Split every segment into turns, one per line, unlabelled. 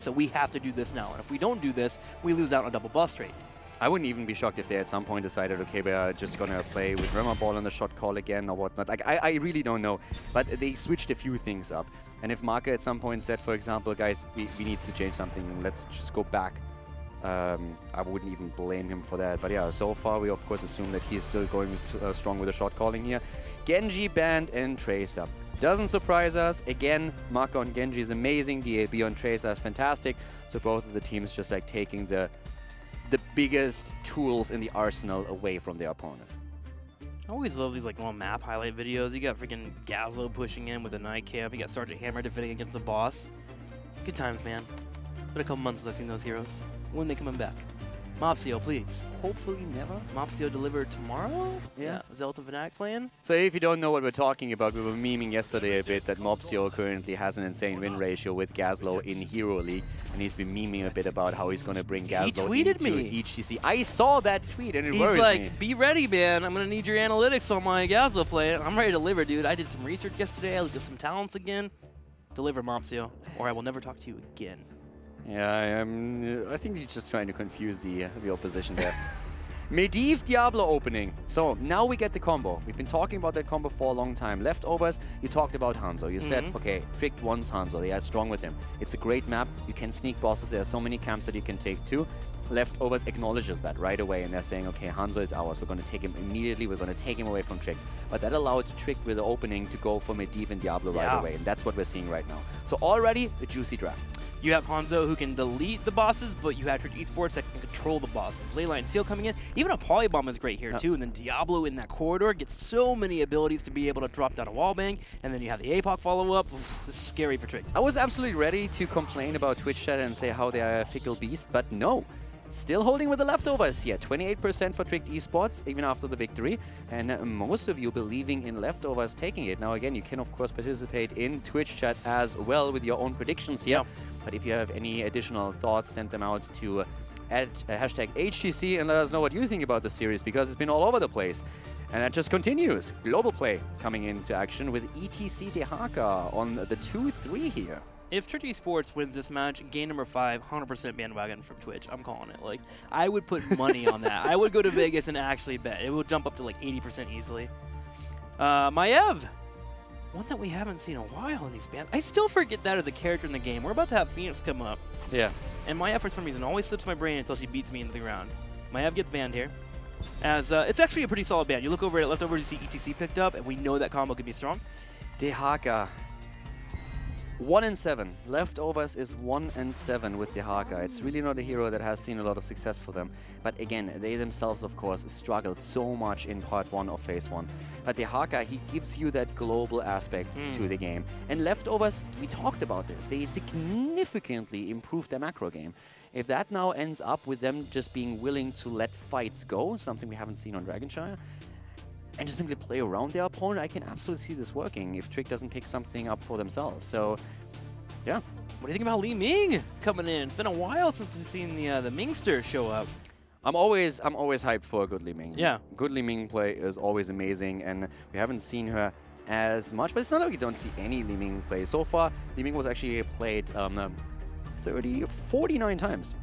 So we have to do this now. And if we don't do this, we lose out on a double bust rate.
I wouldn't even be shocked if they at some point decided, okay, we're just going to play with Rimmer Ball on the shot call again or whatnot. Like, I really don't know. But they switched a few things up. And if Marker at some point said, for example, guys, we need to change something, let's just go back, I wouldn't even blame him for that. But yeah, so far we of course assume that he's still going strong with the shot calling here. Genji banned and Tracer. Doesn't surprise us. Again, Marker on Genji is amazing. DAB on Tracer is fantastic. So both of the teams just like taking the biggest tools in the arsenal away from their opponent.
I always love these like little map highlight videos. You got freaking Gazlo pushing in with a night camp. You got Sergeant Hammer defending against the boss. Good times, man. It's been a couple months since I've seen those heroes. When are they coming back? Mopsio, please.
Hopefully never.
Mopsio delivered tomorrow?
Yeah.
Zelda Fnatic playing?
So if you don't know what we're talking about, we were memeing yesterday a bit that Mopsio currently has an insane win ratio with Gazlo in Hero League. And he's been memeing a bit about how he's going to bring Gazlo into HGC. I saw that tweet and it worries me.
He's like, be ready, man. I'm going to need your analytics on my Gazlo play. I'm ready to deliver, dude. I did some research yesterday. I looked at some talents again. Deliver, Mopsio, or I will never talk to you again.
Yeah, I think he's just trying to confuse the opposition there. Medivh Diablo opening. So now we get the combo. We've been talking about that combo for a long time. Leftovers, you talked about Hanzo. You said, okay, Tricked wants Hanzo. They are strong with him. It's a great map. You can sneak bosses. There are so many camps that you can take too. Leftovers acknowledges that right away, and they're saying, okay, Hanzo is ours. We're going to take him immediately. We're going to take him away from Tricked. But that allowed Tricked with the opening to go for Medivh and Diablo right away, and that's what we're seeing right now. So already a juicy draft.
You have Hanzo who can delete the bosses, but you have Tricked Esports that can control the bosses. Leyline Seal coming in. Even a Polybomb is great here too, and then Diablo in that corridor gets so many abilities to be able to drop down a wallbang, and then you have the APOC follow-up. This is scary for Tricked.
I was absolutely ready to complain about Twitch chat and say how they are a fickle beast, but no. Still holding with the Leftovers here. 28% for Tricked Esports, even after the victory. And most of you believing in Leftovers taking it. Now, again, you can, of course, participate in Twitch chat as well with your own predictions here. But if you have any additional thoughts, send them out to hashtag HGC and let us know what you think about the series, because it's been all over the place. And that just continues. Global play coming into action with ETC Dehaka on the 2-3 here.
If Tricked Esports wins this match, game number 5, 100% bandwagon from Twitch. I'm calling it. Like, I would put money on that. I would go to Vegas and actually bet. It would jump up to like 80% easily. Maiev, one that we haven't seen in a while in these bands. I still forget that as a character in the game. We're about to have Phoenix come up.
Yeah.
And Maiev, for some reason, always slips my brain until she beats me into the ground. Maiev gets banned here. As it's actually a pretty solid ban. You look over at Leftovers, you see ETC picked up, and we know that combo can be strong.
Dehaka. 1-7. Leftovers is 1-7 with Dehaka. It's really not a hero that has seen a lot of success for them. But again, they themselves, of course, struggled so much in part 1 of phase 1. But Dehaka, he gives you that global aspect to the game. And Leftovers, we talked about this. They significantly improved their macro game. If that now ends up with them just being willing to let fights go, something we haven't seen on Dragonshire, and just simply play around their opponent, I can absolutely see this working if Trick doesn't pick something up for themselves. So, yeah.
What do you think about Li Ming coming in? It's been a while since we've seen the Mingster show up.
I'm always hyped for a good Li Ming.
Yeah.
Good Li Ming play is always amazing, and we haven't seen her as much, but it's not like we don't see any Li Ming play. So far, Li Ming was actually played 49 times.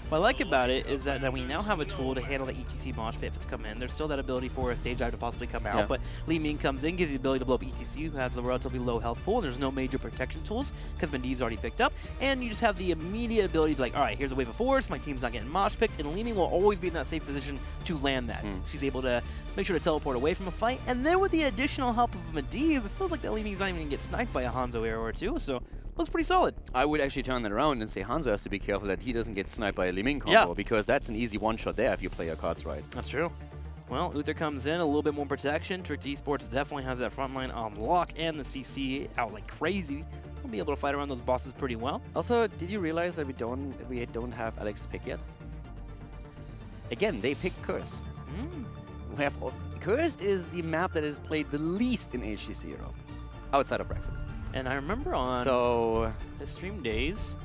What I like about it is that we now have a tool to handle the ETC mosh pit if it's come in. There's still that ability for a stage dive to possibly come out, but Li Ming comes in, gives the ability to blow up ETC, who has a relatively low health pool. There's no major protection tools because Medivh's already picked up, and you just have the immediate ability to be like, all right, here's a wave of force, my team's not getting mosh picked, and Li Ming will always be in that safe position to land that. She's able to make sure to teleport away from a fight, and then with the additional help of Medivh, it feels like that Li Ming's not even going to get sniped by a Hanzo arrow or two, so looks pretty solid.
I would actually turn that around and say Hanzo has to be careful that he doesn't get sniped by a Li Ming combo, because that's an easy one-shot there if you play your cards right.
That's true. Well, Uther comes in, a little bit more protection. Tricked Esports definitely has that front line on lock, and the CC out like crazy. We'll be able to fight around those bosses pretty well.
Also, did you realize that we don't have Alex pick yet? Again, they picked Curse. We have Cursed is the map that is played the least in HGC Europe, outside of Praxis.
And I remember on the stream days,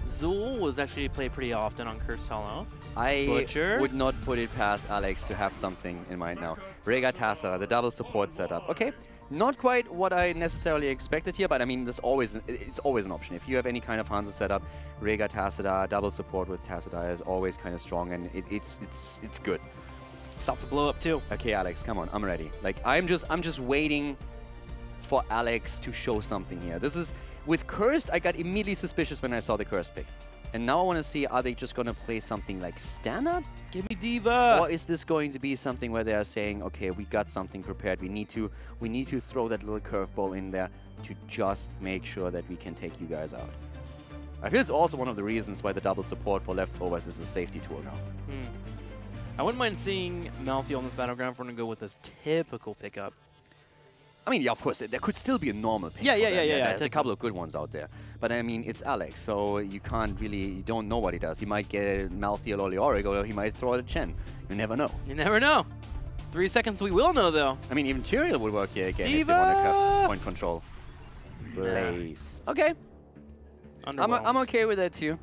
Zul was actually played pretty often on Cursed Hollow.
I
Butcher
would not put it past Alex to have something in mind now. Rega Tassara, the double support setup. Okay, Not quite what I necessarily expected here, but I mean, it's always an option. If you have any kind of Hanzo setup, Rhaegar Tacita, double support with Tacita is always kind of strong, and it's good.
Starts to blow up too.
Okay, Alex, come on, I'm ready. Like, I'm just waiting for Alex to show something here. This is with Cursed. I got immediately suspicious when I saw the Cursed pick. And now I want to see, are they just going to play something like standard?
Give me Diva!
Or is this going to be something where they are saying, okay, we got something prepared. We need to throw that little curveball in there to just make sure that we can take you guys out. I feel it's also one of the reasons why the double support for leftovers is a safety tool now.
I wouldn't mind seeing Malthael on this battleground if we're going to go with this typical pickup.
I mean, yeah, of course, there could still be a normal pick.
Yeah.
There's a couple of good ones out there. But I mean, it's Alex, so you don't know what he does. He might get Malthael or Leoric, or he might throw it at Chen. You never know. You never know.
3 seconds, we will know, though.
I mean, even Tyrael would work here again
Diva!
if they want to have point control. Blaze. Okay. I'm okay with that, too.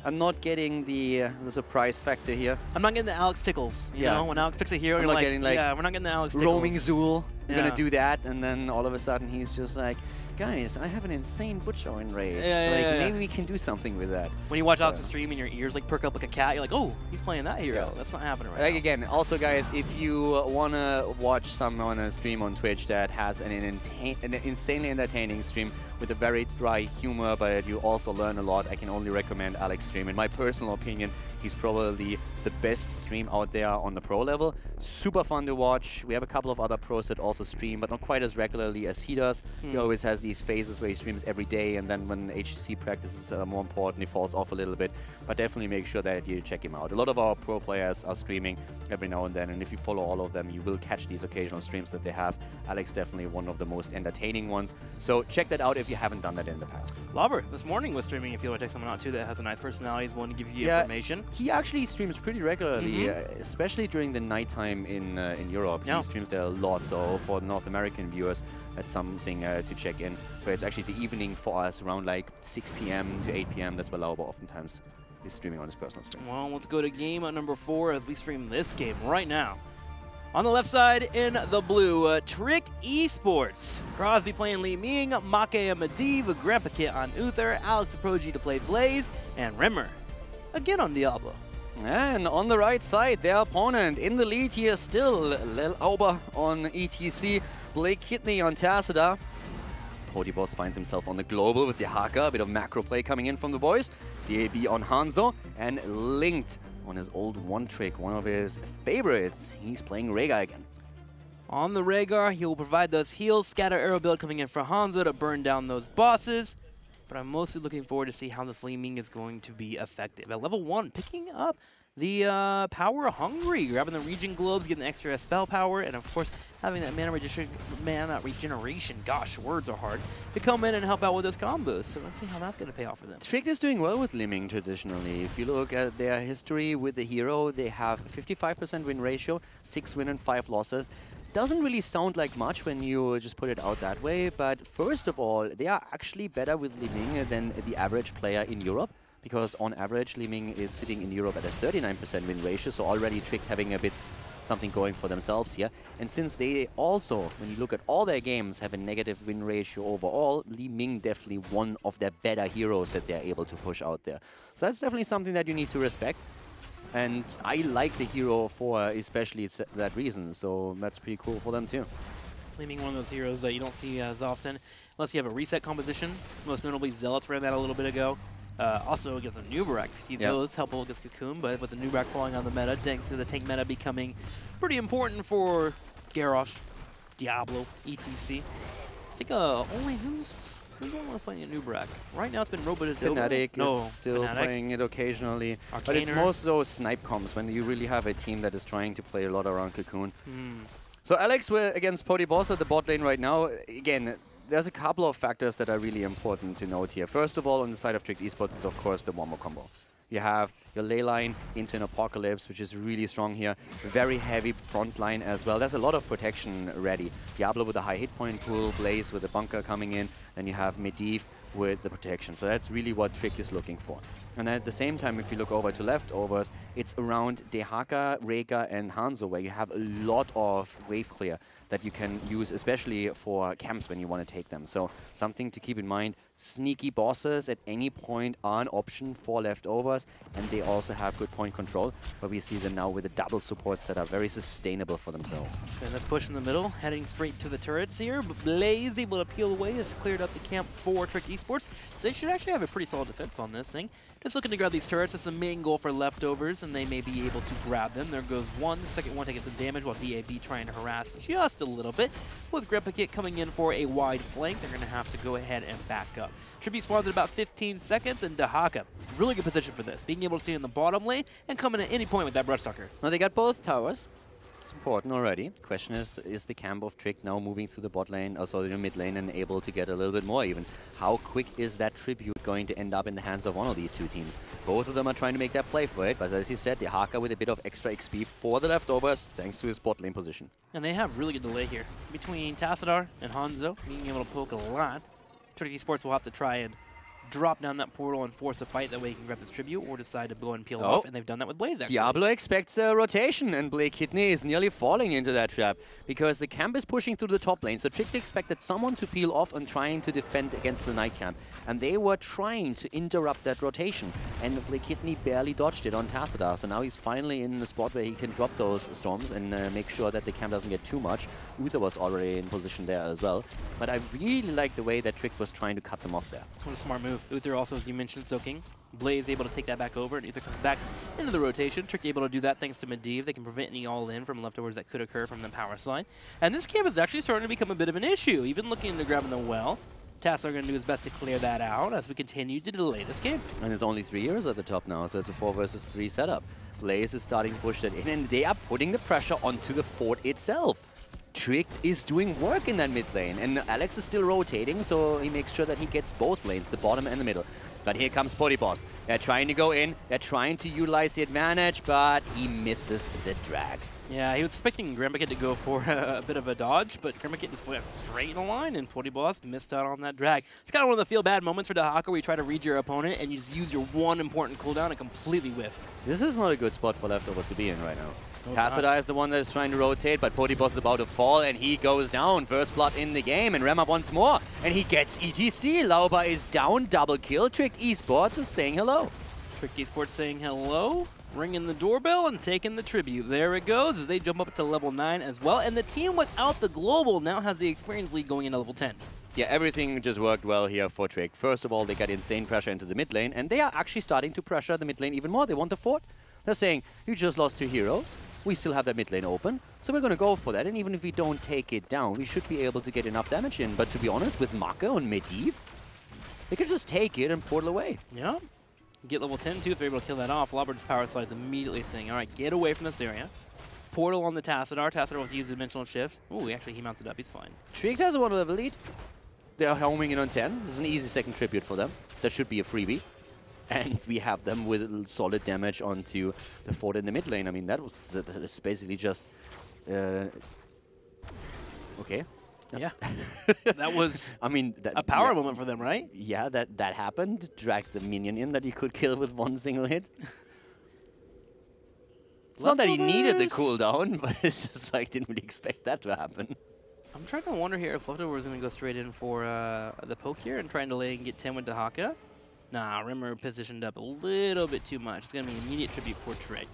I'm not getting the surprise factor here.
I'm not getting the Alex tickles. You know, when Alex picks a hero,
I'm
you're
not getting, like,
yeah, we're not getting the Alex tickles.
Roaming Zool. We're gonna do that, and then all of a sudden he's just like, guys, I have an insane Butcher in raid. Maybe we can do something with that.
When you watch Alex's stream and your ears like perk up like a cat, you're like, oh, he's playing that hero. That's not happening right now.
Again, also guys, if you wanna watch someone stream on Twitch that has an insanely entertaining stream with a very dry humor, but you also learn a lot, I can only recommend Alex stream. In my personal opinion, he's probably the best stream out there on the pro level. Super fun to watch. We have a couple of other pros that also stream, but not quite as regularly as he does. He always has these phases where he streams every day, and then when HGC practices are more important, he falls off a little bit. But definitely make sure that you check him out. A lot of our pro players are streaming every now and then, and if you follow all of them, you will catch these occasional streams that they have. Alex definitely one of the most entertaining ones. So check that out if you haven't done that in the past.
Lobber, this morning was streaming if you want to check someone out too that has a nice personality, is one to give you information.
He actually streams pretty regularly, especially during the nighttime in Europe. He streams there a lot, so for North American viewers, that's something to check in. But it's actually the evening for us, around like 6 p.m. to 8 p.m. That's where Lauber oftentimes is streaming on his personal stream.
Well, let's go to game number 4 as we stream this game right now. On the left side in the blue, Tricked Esports. Crosby playing Li Ming, Make and Medivh, Grandpa Kit on Uther, Alex Aproji to play Blaze, and Rimmer again on Diablo.
And on the right side, their opponent in the lead here still, Lil Auber on ETC, Blake Kidney on Tacita. Boss finds himself on the global with the Haka, a bit of macro play coming in from the boys. DAB on Hanzo, and Linked on his old one trick, one of his favorites. He's playing Rhaegar again.
On the Rhaegar, he will provide those heals, scatter arrow build coming in for Hanzo to burn down those bosses. But I'm mostly looking forward to see how this Li Ming is going to be effective. At level 1, picking up the Power Hungry, grabbing the Regen Globes, getting extra spell power, and of course having that mana regeneration, gosh, words are hard, to come in and help out with those combos. So let's see how that's going to pay off for them.
Tricked is doing well with Li Ming traditionally. If you look at their history with the hero, they have a 55% win ratio, 6 wins and 5 losses. Doesn't really sound like much when you just put it out that way, but first of all, they are actually better with Li Ming than the average player in Europe, because on average, Li Ming is sitting in Europe at a 39% win ratio, so already Tricked having a bit something going for themselves here. And since they also, when you look at all their games, have a negative win ratio overall, Li Ming definitely one of their better heroes that they're able to push out there. So that's definitely something that you need to respect. And I like the hero for especially that reason, so that's pretty cool for them too.
Li Ming, one of those heroes that you don't see as often, unless you have a reset composition. Most notably, Zealots ran that a little bit ago. Also against the Nubarak, you see those helpful against Cocoon, but with the Nubarak falling on the meta, thanks to the tank meta becoming pretty important for Garrosh, Diablo, etc. I think only who's the one playing a Nubarak? Right now it's been Robot
Fnatic is still playing it occasionally,
Arcaner.
But it's most those snipe comps when you really have a team that is trying to play a lot around Cocoon. So Alex, we're against Boss at the bot lane right now. Again, there's a couple of factors that are really important to note here. First of all, on the side of Tricked Esports is of course the Wombo combo. You have your ley line into an Apocalypse, which is really strong here. Very heavy front line as well. There's a lot of protection ready. Diablo with a high hit point pool, Blaze with a bunker coming in, then you have Medivh with the protection. So that's really what Tricked is looking for. And at the same time, if you look over to leftovers, it's around Dehaka, Rega, and Hanzo, where you have a lot of wave clear that you can use, especially for camps when you want to take them. So something to keep in mind, sneaky bosses at any point are an option for leftovers, and they also have good point control, but we see them now with a double support setup, very sustainable for themselves.
And let's push in the middle, heading straight to the turrets here, but Blaze able to peel away, has cleared up the camp for Trick Esports, so they should actually have a pretty solid defense on this thing. Just looking to grab these turrets, that's the main goal for leftovers, and they may be able to grab them. There goes one, the second one taking some damage while DAB trying to harass just a little bit. With Grandpa Kit coming in for a wide flank, they're going to have to go ahead and back up. Tribute spawns in about 15 seconds, and Dehaka, really good position for this, being able to stay in the bottom lane and come in at any point with that Brush Tucker.
Well, they got both towers. It's important already. Question is the camp of Trick now moving through the bot lane, also the mid lane, and able to get a little bit more even? How quick is that tribute going to end up in the hands of one of these two teams? Both of them are trying to make that play for it, but as you said, Dehaka with a bit of extra XP for the leftovers, thanks to his bot lane position.
And they have really good delay here. Between Tassadar and Hanzo, being able to poke a lot, Trick Esports will have to try and drop down that portal and force a fight. That way he can grab this tribute or decide to go and peel off, and they've done that with Blaze, actually.
Diablo expects a rotation, and Blake Kidney is nearly falling into that trap because the camp is pushing through the top lane. So Trick expected someone to peel off and trying to defend against the night camp, and they were trying to interrupt that rotation, and Blake Kidney barely dodged it on Tassadar. So now he's finally in the spot where he can drop those storms and make sure that the camp doesn't get too much. Uther was already in position there as well, but I really like the way that Trick was trying to cut them off there.
What a smart move. Uther also, as you mentioned, soaking. Blaze able to take that back over, and Uther comes back into the rotation. Trick able to do that thanks to Medivh. They can prevent any all-in from leftovers that could occur from the power slide. And this camp is actually starting to become a bit of an issue, even looking into grabbing the well. Tassler going to do his best to clear that out as we continue to delay this game.
And there's only 3 heroes at the top now, so it's a 4 versus 3 setup. Blaze is starting to push that in, and they are putting the pressure onto the fort itself. Trick is doing work in that mid lane, and Alex is still rotating, so he makes sure that he gets both lanes, the bottom and the middle. But here comes Boss. They're trying to go in, they're trying to utilize the advantage, but he misses the drag.
Yeah, he was expecting Grandpa Kit to go for a bit of a dodge, but Grandpa Kit just went straight in a line, and Boss missed out on that drag. It's kind of one of the feel-bad moments for Dehaka where you try to read your opponent and you just use your one important cooldown and completely whiff.
This is not a good spot for leftovers to be in right now. Tassadar is the one that is trying to rotate, but Boss is about to fall, and he goes down. First blood in the game, and Remap once more, and he gets ETC. Lauba is down, double kill. Trick Esports is saying hello.
Trick Esports saying hello, ringing the doorbell and taking the tribute. There it goes as they jump up to level 9 as well, and the team without the global now has the experience lead going into level 10.
Yeah, everything just worked well here for Trick. First of all, they got insane pressure into the mid lane, and they are actually starting to pressure the mid lane even more. They want the fort. They're saying, you just lost 2 heroes, we still have that mid lane open, so we're going to go for that, and even if we don't take it down, we should be able to get enough damage in. But to be honest, with Maka and Medivh, they can just take it and portal away.
Yeah. Get level 10 too if they're able to kill that off. Lauber's power slides immediately saying, all right, get away from this area. Portal on the Tassadar. Tassadar will use Dimensional Shift. Ooh, actually he mounted up, he's fine.
Trick has a 1 level lead. They're homing in on 10. This is an easy second tribute for them. That should be a freebie. And we have them with solid damage onto the fort in the mid lane. I mean, that's basically just... okay.
Yeah. That was
I mean,
a power moment for them, right?
Yeah, that happened. Dragged the minion in that he could kill with 1 single hit. It's not that he needed the cooldown, but it's just like, didn't really expect that to happen.
I'm trying to wonder here if Leftover is going to go straight in for the poke here and trying to lay and get 10 with Dehaka. Nah, Rimmer positioned up a little bit too much. It's going to be immediate tribute for Trick.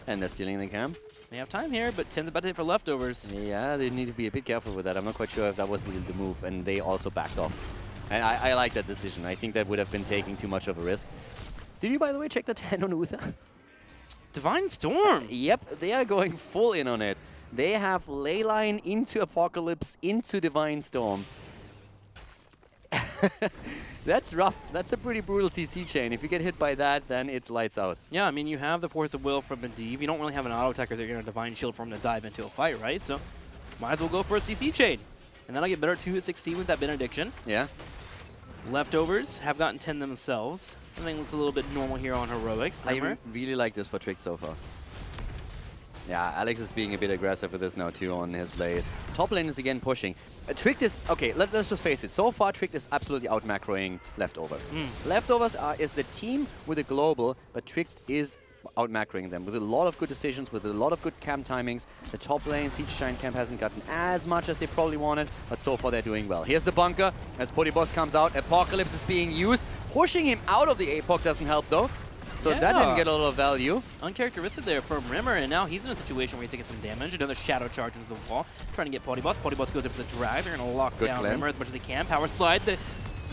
And they're stealing the camp.
They have time here, but 10's about to hit for Leftovers.
Yeah, they need to be a bit careful with that. I'm not quite sure if that was really the move, and they also backed off. And I like that decision. I think that would have been taking too much of a risk. Did you, by the way, check the 10 on Uther?
Divine Storm!
Yep, they are going full in on it. They have Leyline into Apocalypse, into Divine Storm. That's rough. That's a pretty brutal CC chain. If you get hit by that, then it's lights out.
Yeah, I mean, you have the Force of Will from Medivh. You don't really have an auto attacker that you're going to Divine Shield for him to dive into a fight, right? So, might as well go for a CC chain. And then I'll get better 2 at 16 with that Benediction.
Yeah.
Leftovers have gotten 10 themselves. I think looks a little bit normal here on Heroics.
I really like this for Trick so far. Yeah, Alex is being a bit aggressive with this now too on his plays. Top lane is again pushing. Tricked is, okay, let's just face it. So far, Tricked is absolutely out-macroing Leftovers. Leftovers is the team with a global, but Tricked is out-macroing them with a lot of good decisions, with a lot of good camp timings. The top lane, Siege Giant Camp hasn't gotten as much as they probably wanted, but so far they're doing well. Here's the bunker as Boss comes out. Apocalypse is being used. Pushing him out of the APOC doesn't help though. So yeah, that didn't get a lot of value.
Uncharacteristic there from Rimmer, and now he's in a situation where he's taking some damage. Another shadow charge into the wall, trying to get Boss. Boss goes in for the drag. They're going to lock down Rimmer as much as they can. Power slide, the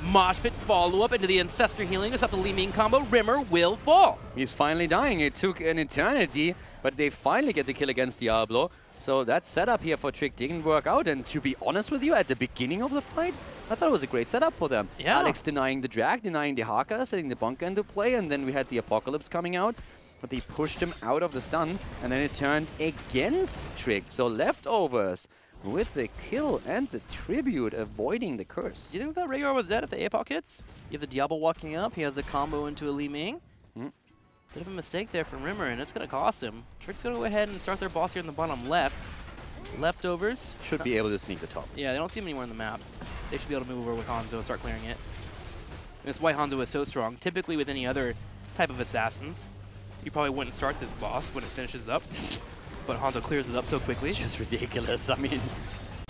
mosh pit follow-up into the Ancestor healing. It's up to Li Ming combo. Rimmer will fall.
He's finally dying. It took an eternity, but they finally get the kill against Diablo. So that setup here for Trick didn't work out, and to be honest with you, at the beginning of the fight, I thought it was a great setup for them. Yeah. Alex denying the drag, denying the Haka, setting the bunker into play, and then we had the Apocalypse coming out, but they pushed him out of the stun, and then it turned against Trick. So Leftovers with the kill and the tribute, avoiding the curse.
Do you think that Rhaegar was dead if the APOC hits? You have the Diablo walking up, he has a combo into a Li Ming. Bit of a mistake there from Rimmer, and it's going to cost him. Trick's going to go ahead and start their boss here in the bottom left. Leftovers.
Should be able to sneak the top.
Yeah, they don't see him anywhere on the map. They should be able to move over with Hanzo and start clearing it. And that's why Hanzo is so strong. Typically with any other type of assassins, you probably wouldn't start this boss when it finishes up. But Hanzo clears it up so quickly.
It's just ridiculous. I mean,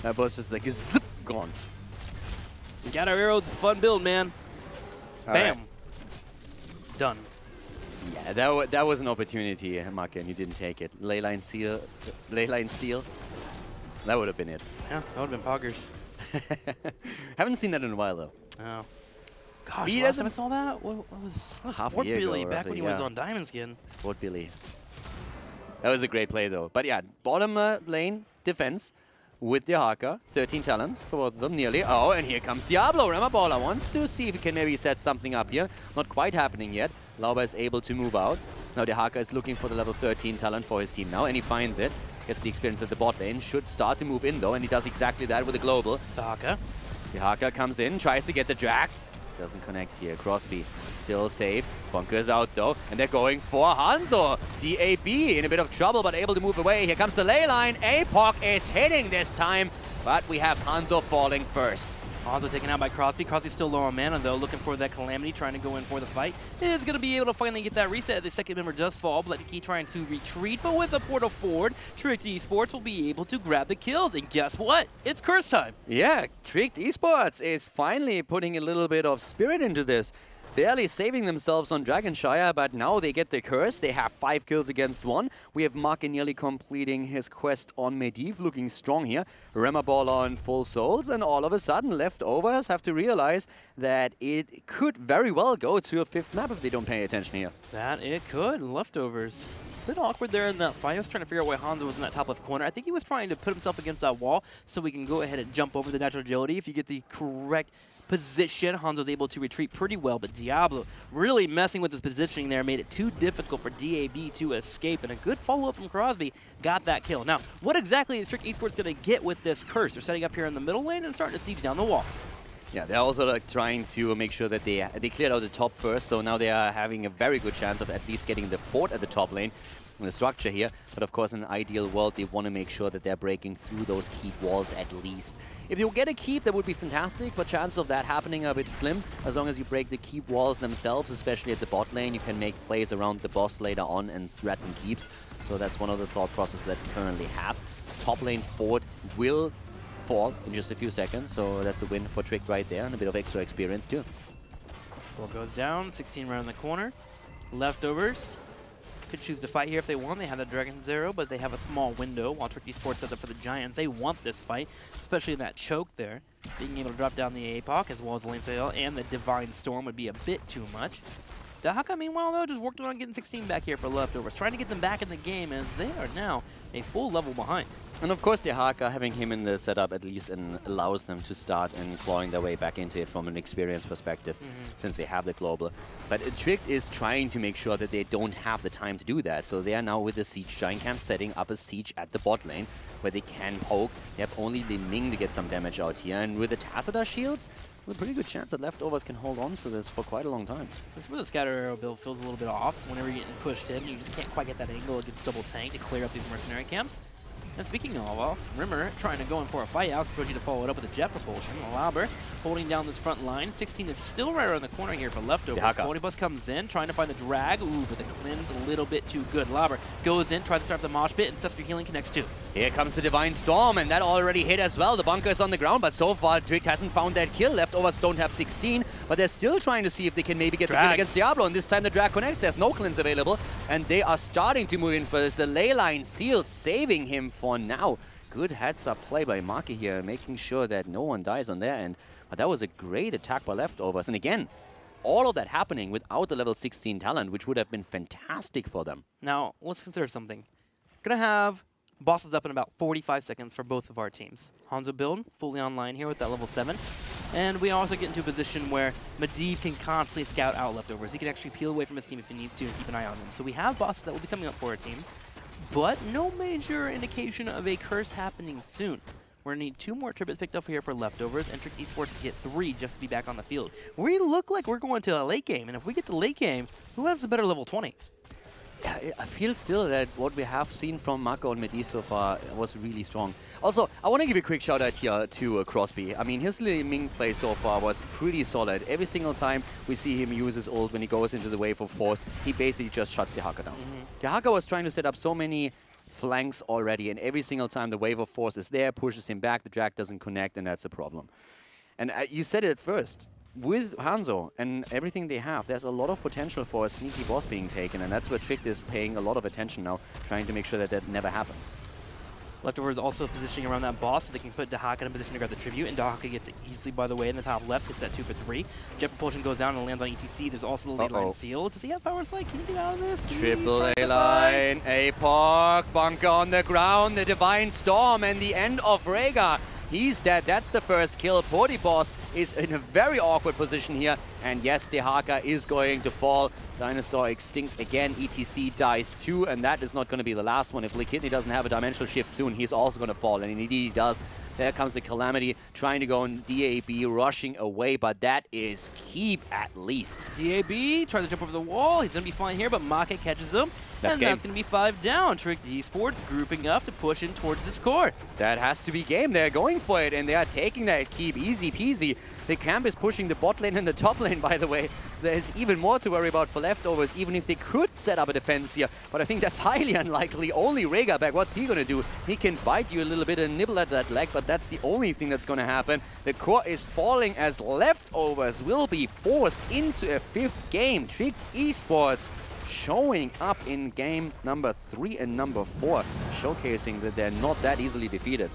that boss just like zip, gone.
Got our arrows, fun build, man.
All
Bam.
Right.
Done.
Yeah, that was an opportunity, Mark, and you didn't take it. Leyline Steel. That would have been it.
Yeah, that would have been poggers.
Haven't seen that in a while, though.
Oh. Gosh, last time I saw that, what was
half
Sport
a year
Billy
ago,
back
roughly,
when he was on Diamond Skin.
Sport Billy. That was a great play, though. But yeah, bottom lane defense with the Haka. 13 talents for both of them, nearly. Oh, and here comes Diablo. Remabola wants to see if he can maybe set something up here. Not quite happening yet. Lauba is able to move out. Now the Haka is looking for the level 13 talent for his team now, and he finds it. Gets the experience at the bot lane. Should start to move in, though, and he does exactly that with a global.
The Haka.
The Haka comes in, tries to get the drag. Doesn't connect here. Crosby still safe. Bunker's out, though, and they're going for Hanzo. DAB in a bit of trouble, but able to move away. Here comes the ley line. APOC is hitting this time, but we have Hanzo falling first.
Hanzo taken out by Crosby. Crosby's still low on mana, though, looking for that Calamity, trying to go in for the fight. Is going to be able to finally get that reset. The second member does fall, but Key trying to retreat. But with a portal forward, Tricked Esports will be able to grab the kills. And guess what? It's curse time.
Yeah, Tricked Esports is finally putting a little bit of spirit into this. Barely saving themselves on Dragonshire, but now they get the curse. They have 5 kills against 1. We have Mark nearly completing his quest on Medivh, looking strong here. Remaball on full souls, and all of a sudden, Leftovers have to realize that it could very well go to a 5th map if they don't pay attention here.
That it could. Leftovers. A bit awkward there in that fight. I was trying to figure out why Hanzo was in that top left corner. I think he was trying to put himself against that wall so we can go ahead and jump over the natural agility. If you get the correct position, Hanzo's able to retreat pretty well, but Diablo really messing with his positioning there made it too difficult for DAB to escape, and a good follow-up from Crosby got that kill. Now, what exactly is Trick Esports going to get with this curse? They're setting up here in the middle lane and starting to siege down the wall.
Yeah, they're also like trying to make sure that they cleared out the top first, so now they are having a very good chance of at least getting the fort at the top lane in the structure here. But of course, in an ideal world, they want to make sure that they're breaking through those keep walls at least. If you get a keep, that would be fantastic, but chances of that happening are a bit slim. As long as you break the keep walls themselves, especially at the bot lane, you can make plays around the boss later on and threaten keeps. So that's one of the thought processes that we currently have. Top lane fort will fall in just a few seconds, so that's a win for Trick right there, and a bit of extra experience too.
Ball goes down, 16 right in the corner. Leftovers could choose to fight here if they want. They have the Dragon Zero, but they have a small window while Trick Esports sets up for the Giants. They want this fight, especially in that choke there. Being able to drop down the APOC as well as the Lane Sail and the Divine Storm would be a bit too much. Dahaka, meanwhile, though, just working on getting 16 back here for Leftovers, trying to get them back in the game as they are now a full level behind.
And of course, Dehaka, having him in the setup at least allows them to start and clawing their way back into it from an experience perspective, since they have the global. But Tricked is trying to make sure that they don't have the time to do that. So they are now with the Siege Giant Camp setting up a siege at the bot lane, where they can poke. They have only the Ming to get some damage out here. And with the Tacita shields, there's a pretty good chance that Leftovers can hold on to this for quite a long time.
This is where the Scatter Arrow build feels a little bit off. Whenever you're getting pushed in, you just can't quite get that angle. It gets double tanked to clear up these mercenary camps. And speaking of off, Rimmer trying to go in for a fight out, supposed to follow it up with a jet propulsion. Lauber holding down this front line. 16 is still right around the corner here for Leftovers. Bus comes in, trying to find the drag. Ooh, but the cleanse a little bit too good. Lauber goes in, tries to start the mosh pit, and Susker Healing connects too.
Here comes the Divine Storm, and that already hit as well. The bunker is on the ground, but so far Tricked hasn't found that kill. Leftovers don't have 16, but they're still trying to see if they can maybe get the kill against Diablo. And this time the drag connects. There's no cleanse available, and they are starting to move in for this. The Leyline Seal saving him for now. Good heads-up play by Maki here, making sure that no one dies on their end. But that was a great attack by Leftovers. And again, all of that happening without the level 16 talent, which would have been fantastic for them.
Now, let's consider something. Gonna have bosses up in about 45 seconds for both of our teams. Hanzo build, fully online here with that level 7. And we also get into a position where Medivh can constantly scout out Leftovers. He can actually peel away from his team if he needs to and keep an eye on them. So we have bosses that will be coming up for our teams, but no major indication of a curse happening soon. We're going to need 2 more tributes picked up here for Leftovers, and Tricked Esports to get 3 just to be back on the field. We look like we're going to a late game, and if we get the late game, who has the better level 20?
Yeah, I feel still that what we have seen from Mako and Medivh so far was really strong. Also, I want to give a quick shout out here to Crosby. I mean, his Li Ming play so far was pretty solid. Every single time we see him use his ult when he goes into the wave of force, he basically just shuts Dehaka down. Dehaka was trying to set up so many flanks already, and every single time the wave of force is there, pushes him back, the drag doesn't connect, and that's a problem. And you said it at first. With Hanzo and everything they have, there's a lot of potential for a sneaky boss being taken, and that's where Tricked is paying a lot of attention now, trying to make sure that that never happens.
Leftovers also positioning around that boss so they can put Dehaka in a position to grab the tribute, and Dehaka gets it easily, by the way, in the top left, hits that 2 for 3. Jet propulsion goes down and lands on ETC. There's also the Leyline Seal. Does he have powers like? Can he get out of this?
Triple Leyline, APOC, bunker on the ground, the Divine Storm, and the end of Rhaegar. He's dead. That's the first kill. Boss is in a very awkward position here. And yes, Dehaka is going to fall. Dinosaur extinct again. ETC dies too. And that is not going to be the last one. If Liquidity doesn't have a dimensional shift soon, he's also going to fall. And indeed he does. There comes the Calamity trying to go on DAB, rushing away. But that is keep at least.
DAB tries to jump over the wall. He's going to be fine here, but Maka catches him. That's going to be 5 down. Tricked Esports grouping up to push in towards this core.
That has to be game. They're going for it, and they are taking that keep easy peasy. The camp is pushing the bot lane and the top lane, by the way. So there's even more to worry about for Leftovers, even if they could set up a defense here. But I think that's highly unlikely. Only Rhaegar back. What's he going to do? He can bite you a little bit and nibble at that leg, but that's the only thing that's going to happen. The core is falling as Leftovers will be forced into a 5th game. Tricked Esports showing up in game number 3 and number 4, showcasing that they're not that easily defeated.